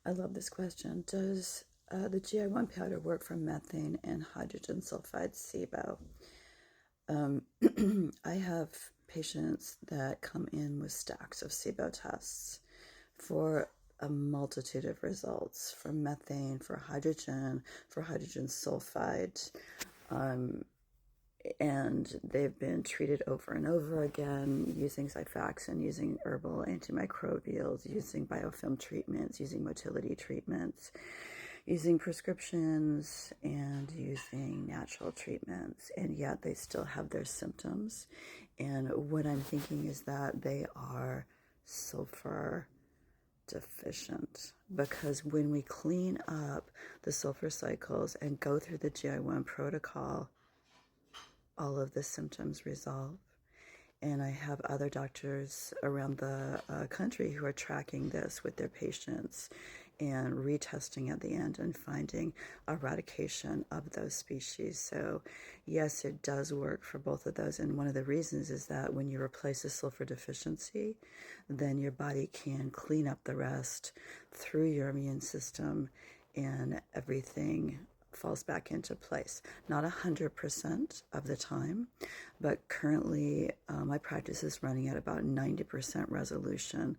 I love this question. Does the GI1 powder work for methane and hydrogen sulfide SIBO? I have patients that come in with stacks of SIBO tests for a multitude of results for methane, for hydrogen sulfide. And they've been treated over and over again using Xifaxan, using herbal antimicrobials, using biofilm treatments, using motility treatments, using prescriptions, and using natural treatments, and yet they still have their symptoms. And what I'm thinking is that they are sulfur deficient, because when we clean up the sulfur cycles and go through the GI1 protocol, all of the symptoms resolve. And I have other doctors around the country who are tracking this with their patients and retesting at the end and finding eradication of those species. So yes, it does work for both of those. And one of the reasons is that when you replace a sulfur deficiency, then your body can clean up the rest through your immune system, and everything falls back into place. Not 100% of the time, but currently my practice is running at about 90% resolution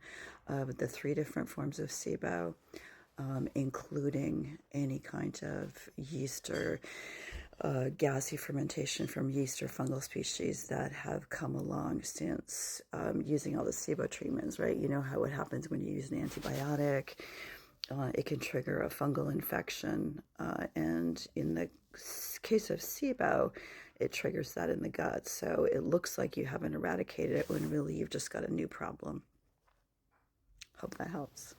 of the 3 different forms of SIBO, including any kind of yeast or gassy fermentation from yeast or fungal species that have come along since using all the SIBO treatments, right? You know how it happens when you use an antibiotic. It can trigger a fungal infection, and in the case of SIBO, it triggers that in the gut. So it looks like you haven't eradicated it when really you've just got a new problem. Hope that helps.